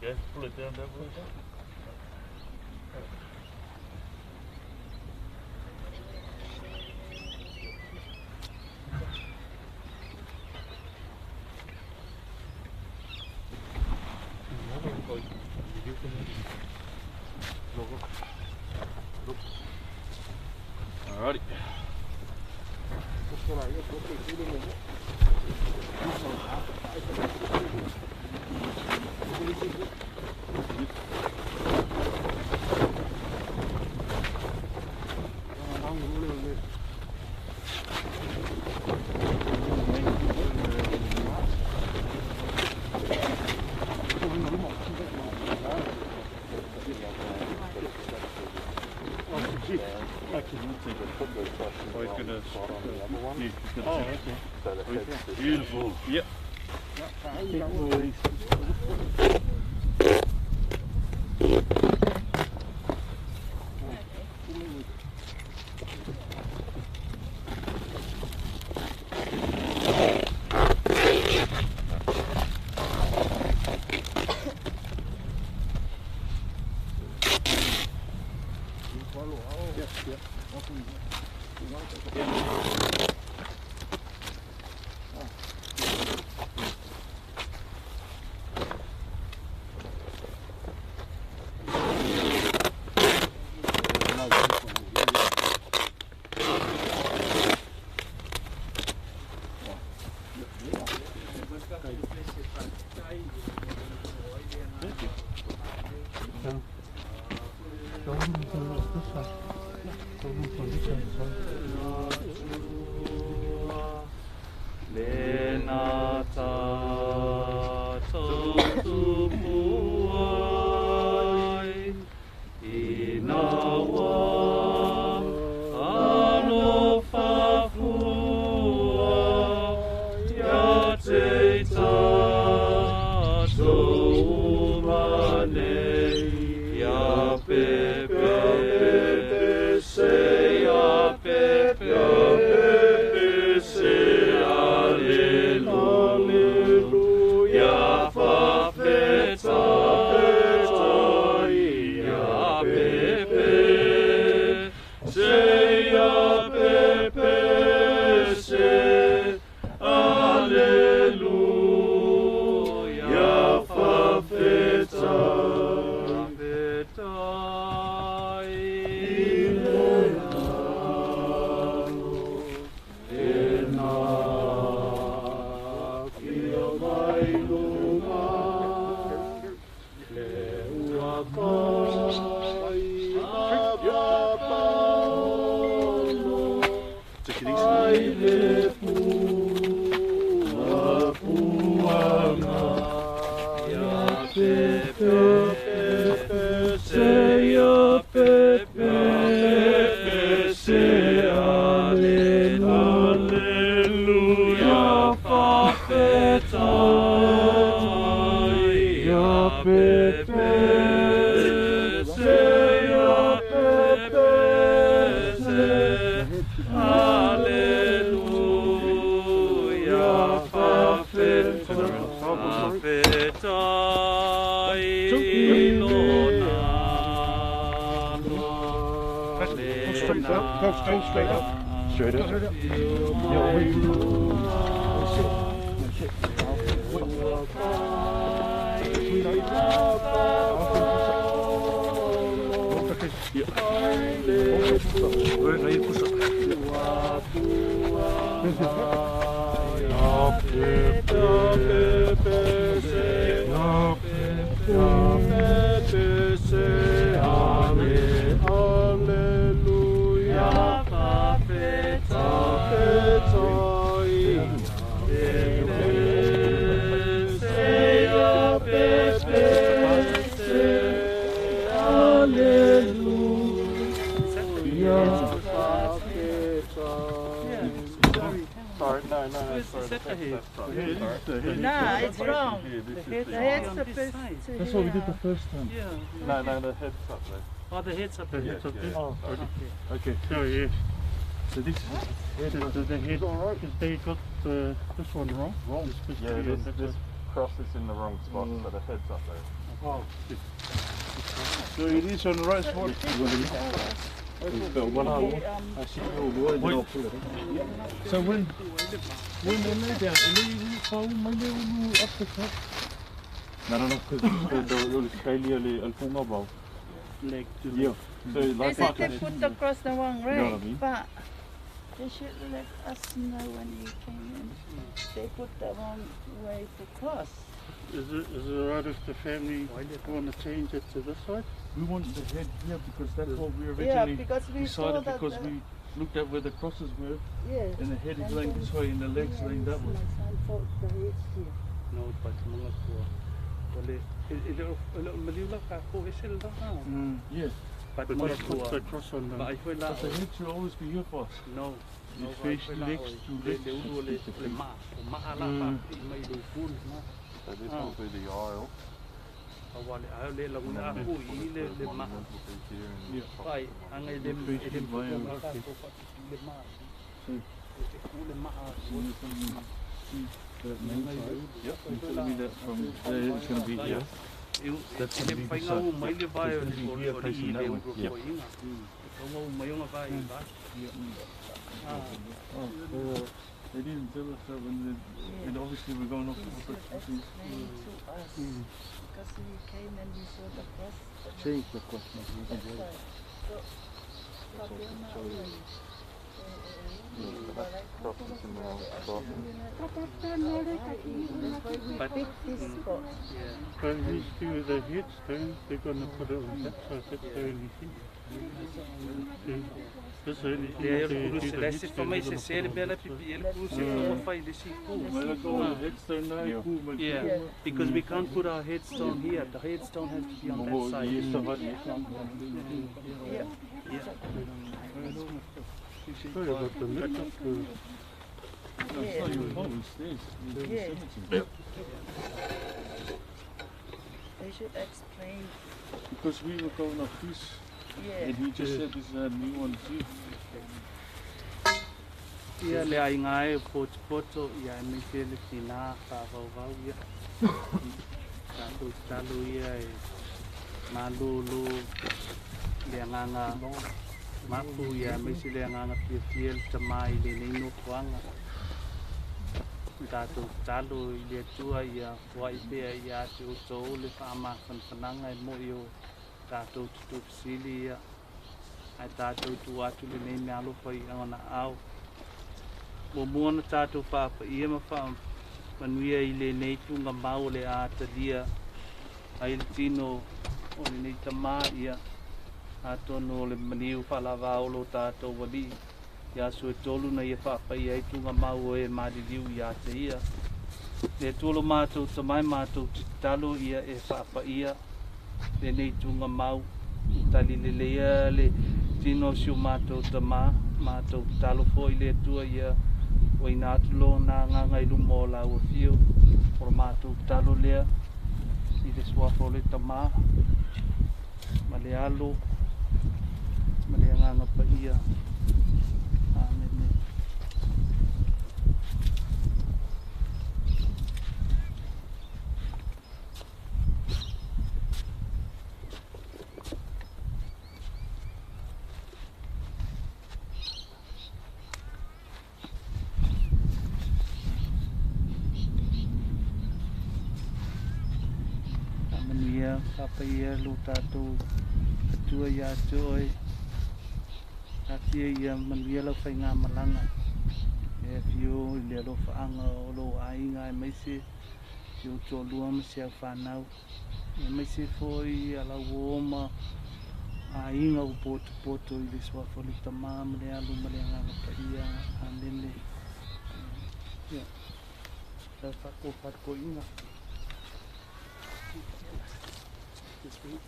Okay, pull it down, pull it down. Alrighty. Beautiful. Yep. No, it's wrong. The head's supposed to. That's what we did the first time. Yeah. No, the head's up there. Oh, the head's up there. The head's up there. Oh, Okay. oh yes. So this is The head, because they got this one wrong. wrong. Yeah, this cross is in the wrong spot, so the head's up there. Oh. So it is on the right spot. So when they lay down, they fall, maybe we'll up the top. No, because the failure al fungabao. Leg to Yeah. So They like said they put across the wrong You know what I rack, mean? but they should let us know when you came in. They put the wrong way to cross. Is it right if the family want to change it to this side? We wanted to head here because that's what we Yeah, originally because we saw decided that. because we looked at where the crosses were Yes. and the head is laying this way and the legs laying that way. No, but mga kuha. Wale, ilo malila ka ko isil da ha. Yeah. But mga kuha. The cross on them. But I feel But the head should always be here for us. no. It's face legs to legs. Le ma ala pa mai do full na. So this will be the aisle. Awale ayo le la una aku le ma. Yeah. Pai angai dem dem ko ma ka ko le ma. Le ma. Yep, you told me that from there it's going to be here. That's going to be the side. Mai le vai o le facing that way. Yeah. Ko mai nga vai ba. Oh, they didn't tell us that when and obviously we're going off the opportunities. Explain to us because we came and we saw the cross. Change the cross. That's right. But Pick this spot. when we do the headstone, they're going to put it on that side. That's the only thing. That's the only thing. That's it for me. It's a bella Yeah, because we can't put our headstone here. The headstone has to be on that side. Yeah. Sorry about the mix-up. Yeah. They should explain. Because we were going off this, Yeah. and he just said this is a new one too. Ia le ai ngai poto ia me te le tina ka vau ia. Ka tu talu ia e malulu le nganga mapu ia me si le nganga pia te mai le nei no kuanga. Ka tu talu le tua ia wa ia ia tu to le fama fananga mo io ka tu sili ia ai ta tu atu le nei me alo foi ona au. Mona tātou whāpa ia ma wha manuia I le nei tunga mau le ātalia ai le tino o le nei tamā ia atono le maniu whalawa olo tātou wali ia sue tolu na ia whāpa ia I tunga mau e maririu ia te ia le tolo mātou tamai mātou talo ia e whāpa ia le nei tunga mau tali le leia le tino siu mātou tamā mātou talo fo I le tua ia o ina atulo na nganga I lumo la ua fio o mātou talo lea I le suafo le tamā ma le alo ma le nganga pa ia amen Papa ia lu tātou atua ia toi Safia ia manuia lau whai ngā malanga e fio I le alo whaanga o lo ainga e maise I o tō lua ma se au whanau e maise foi a lau oma a inga o poto I le swafo li tamā ma le alu ma le nganga pa ia a lele ia tau whako inga this week.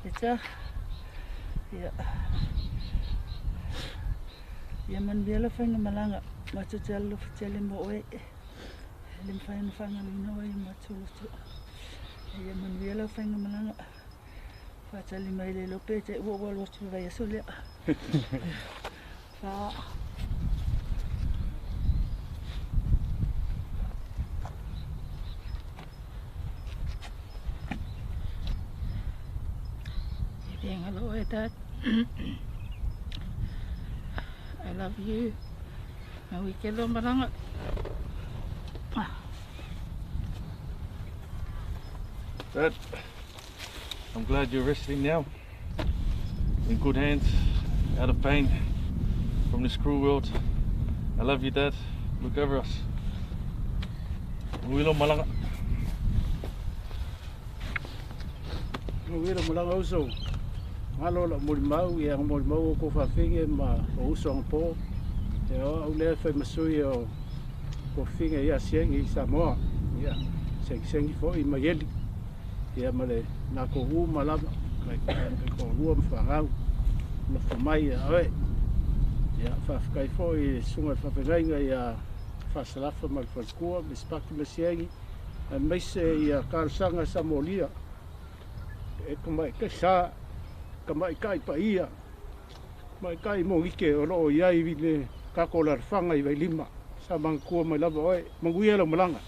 It's yeah. Yeah, man, we are looking at Malanga. Much to tell him away. Lim fine family no way much to. Yeah, man, we are looking at Malanga. Fatally, my little pet, what was to be a soldier. Hi, Dad. I love you. Maui ke lo maranga. Dad, I'm glad you're resting now. In good hands, out of pain from this cruel world. I love you, Dad. Look over us. Wilo malanga. Wira malanga uso. Malo la mau ia mau ko fa finge ma o uso po. E o le fa masui o ko finge ia sengi Samoa. Ia sengi fo I mayeli. Ia male na ko u malama kai ko rua mfangau. Na famai ae. Ia fa kai fo I sunga fa penga ia fa salafa mal fa kua mispaki masiengi. Mai se ia karsanga Samolia. E kumai ka sa kamai kai pa ia mai kai mo ike o lo ia I vile ka ko la fanga I vai lima sa mang ko mai lava oi manguia lo malanga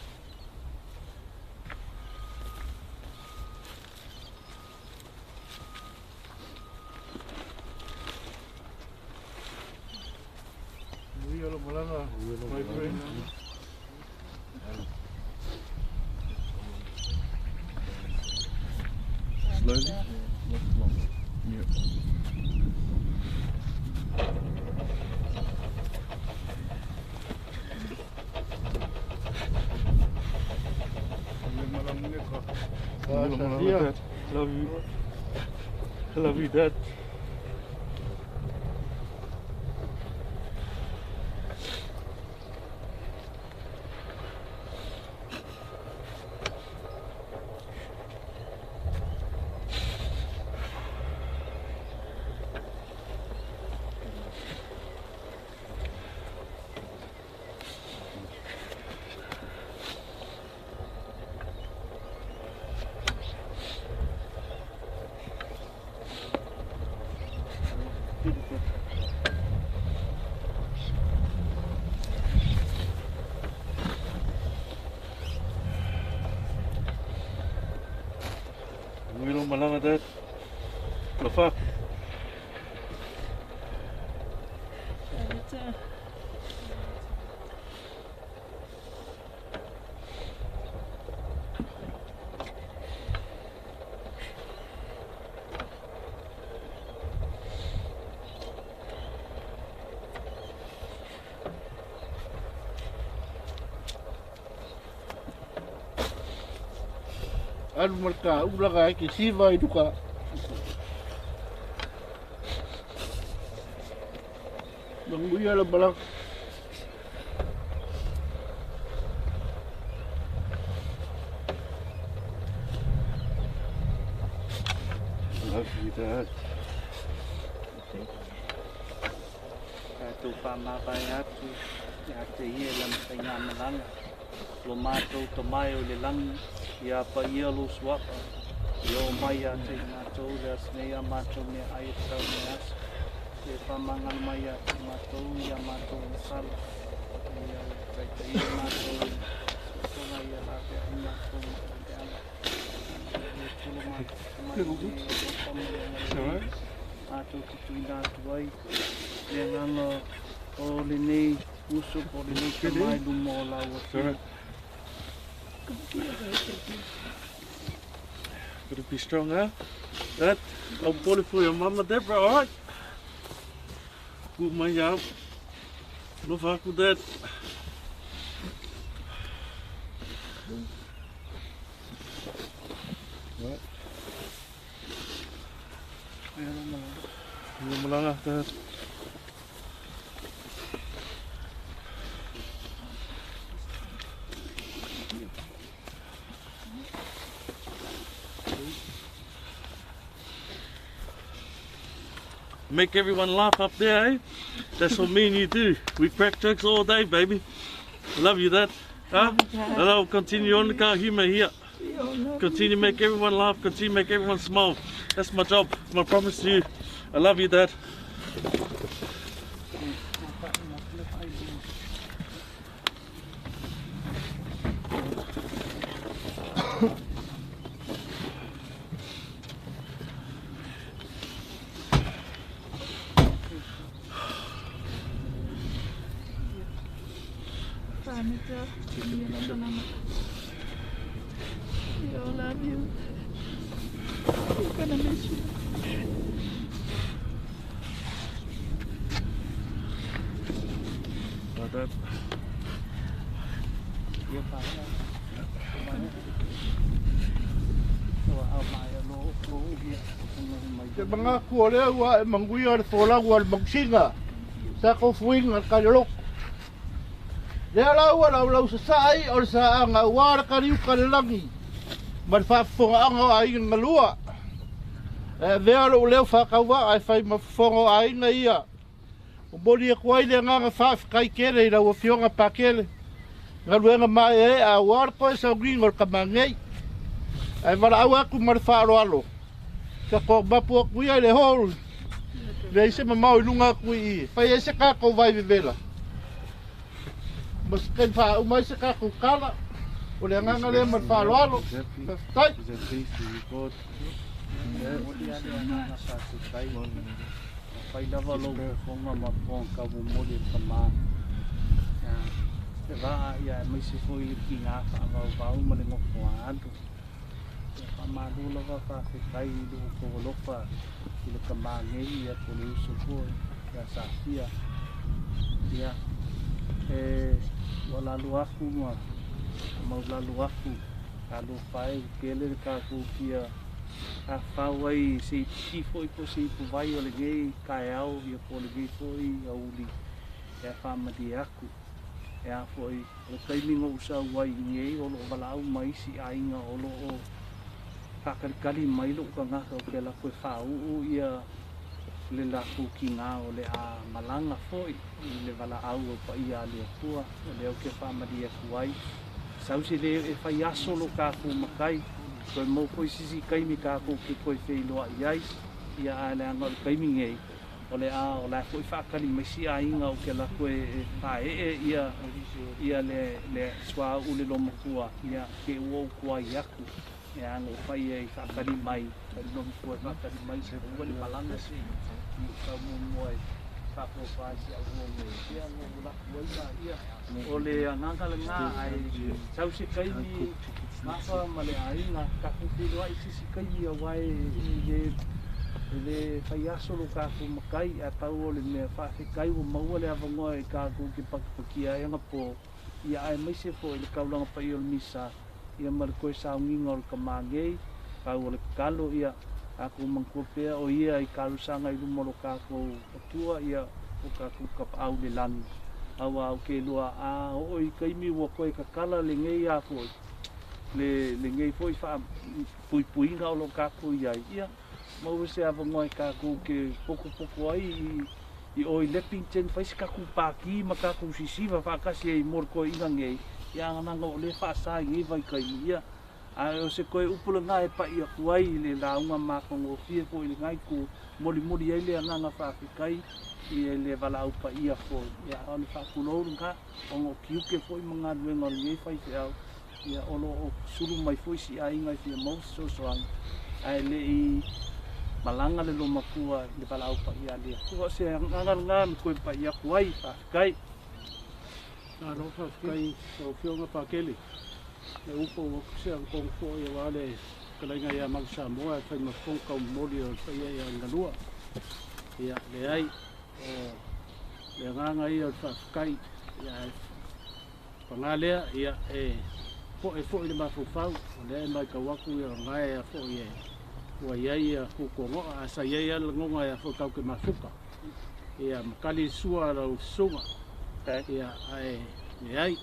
Manguia lo malanga, my friend. Slowly, not longer. Yeah. Safia. Love you. I love you, Dad. Wilo malanga, Dad. Lafa. Alu marka ulaga ki siva I duka manguia lo balak Love you, Dad. Katu pamapai atu ia te ia lam tainga malanga. Lo mātou to mai o le langi ia pa ia lo suapa. Ia o mai a te mātou le asnei a mātou me ai tau me as. E pamangan mai a te mātou ia mātou masala. Ia kai te ia mātou tonga ia la te ai mātou te ala. Ia tulu mātou tamai. Mātou ki tuina atu ai. Le ngana o le nei uso po le nei te mai lumo o lau atu. Gotta be strong, huh? Dad, I'll pull it for your mama, Deborah, alright? Put my arm. No fuck with that. What? Yung malanga, Dad. Make everyone laugh up there, eh? That's what me and you do. We crack jokes all day, baby. Love you, Dad. Huh? And I'll continue on the car humor here. Continue make everyone laugh, continue make everyone smile. That's my job, my promise to you. I love you, Dad. Laveneta, I love you. I'm gonna miss you. That. Ke mga kuole wa mangui ar tola wa mangsinga. Sa ko fuing ar kalok. Dia la sa sai or sa anga war kariu kalangi. Man fa fonga anga ai ngalua. Dia lo leo fa ka wa ai fai ma fonga ai na ia. O bodi e kwai le nga fa kai kere la o fionga pakele. Ngaluenga mai a war ko sa green or kamangei. Ai wala awa ku mar fa alo. Ka ko bapu ku ia le hol. Le se ma mau lunga ku I. Fa ese ka ko vai vivela. Mas ken fa o mai se ka ku kala. O le nga le mar fa alo. Tai. Pai lava lo fonga ma fon ka mo mole kama. Ya va ya mai se foi ki nga va ma le ngo ando. Ya ma do lava fa kai do ko lo fa ile kama ngai ya ko le so ko ya Safia. Ya wala lu aku ma la lu aku kalau pai kele ka ku kia a whawai se tifo I ko se pu vai o le gei kai au ia ko le gei foi a uli e whamati aku e a foi o taiminga usa wai ngei o lo walau mai si ainga o lo o kakarikari mai lo ka ngaka o ke la koe whau ia le la ku ki ngā o le a malanga foi I le wala au o pa ia le tua o le o ke whamati aku ai sausi le e whai aso lo ka ku makai koe mo koe sisi kaimi ka ko ke koe whailoa iai ia ale anga o kaimi ngei o le a o la koe whakari mai si a inga o ke la koe whae ia le swa ule lo makua ia ke uo kua I aku ia anga o whai e whakari mai kari no koe whakari mai se ule malanga si ka mumoe whako whai si a uo me ia anga o la koe ia o le anganga le ngā ai sausi kaimi Masa male ainga ka kuti wa isi kai ia wai le faiaso lo ka ku makai a tau le me fa kai o mau le avango e ka ku ki pakia ia po ia ai mai se fo le kaulanga pa ia misa ia mar ko sa ngingol ka mangei ka o le kalo ia aku mangkope o ia I kalu sanga I lumo lo ka ku tua ia o ka ku ka au le lang awa o ke lua a o I kai mi wo ko ka kala le ngei a fo le ngei foi fa pui nga o lo ka ku ia ia mau se ava ngoi ka ku ke poko ai I o I leping ten fai ka ku pa ki ma ka ku sisiva fa ka se I mor ko inga ngei ia nga ngo le fa sa ngi vai kai ia a o se ko upula nga e pa ia ku ai le la unga ma ko ngo fie ko I ngai ku moli ai le nga fa kai I le vala upa ia fo ia on fa ku lo nga o ngo ki ke foi manga ngol ngei fai se au ia olo o sulu mai foi si ai ngai fia mo so ai le I malanga le lo makua le palau pa ia le ko se ngan ko pa ia kuai pa kai na no fa kai o fionga pa kele le upo o se an kong fo ia wale kala nga ia mag sa mo fa ma kong ka moli o pa ia ngalua ia le ai le nga ia fa kai ia pangalea ia fo le mafufau le mai ka waku ia ngai fo ia wa ia ko ko asa ia ngonga ia fo ka ke mafuka ia makali sua lo sunga ia ai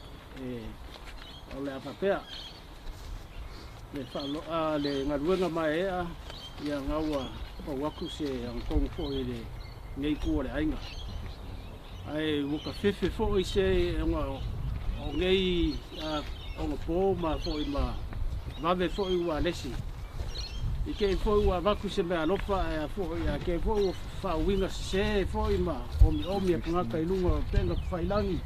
ole apapea le falo le ngaruenga mai ia ngawa ko waku se ang kong fo ile nei ko le ainga ai wuka fefe fo I se ngo o ngei o po ma fo I ma vave fo I wa lesi I ke fo I wa vaku se me alofa e fo I ke fo fa winga se fo I ma o mi punga kai lunga penga failangi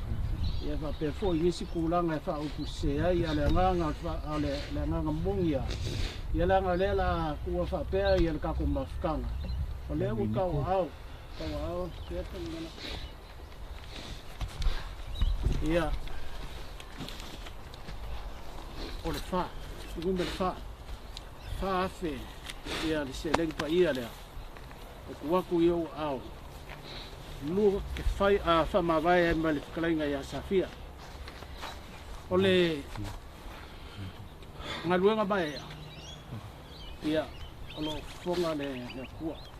ia fa pe fo I nisi kulanga fa o se ai ale nganga fa ale le nganga mongia ia la ngale la ku fa pe ia ka ko mafkanga o le u ka au Tawao, siapa mana? Iya. Oleh fa, segundo fa. Fa fe. Ia se leng pa ia le. O waku yo au. Lu ke fai a fa ma vai e mali klainga ya Safia. Ole ngaluenga bai. Ia, olo fonga le kua.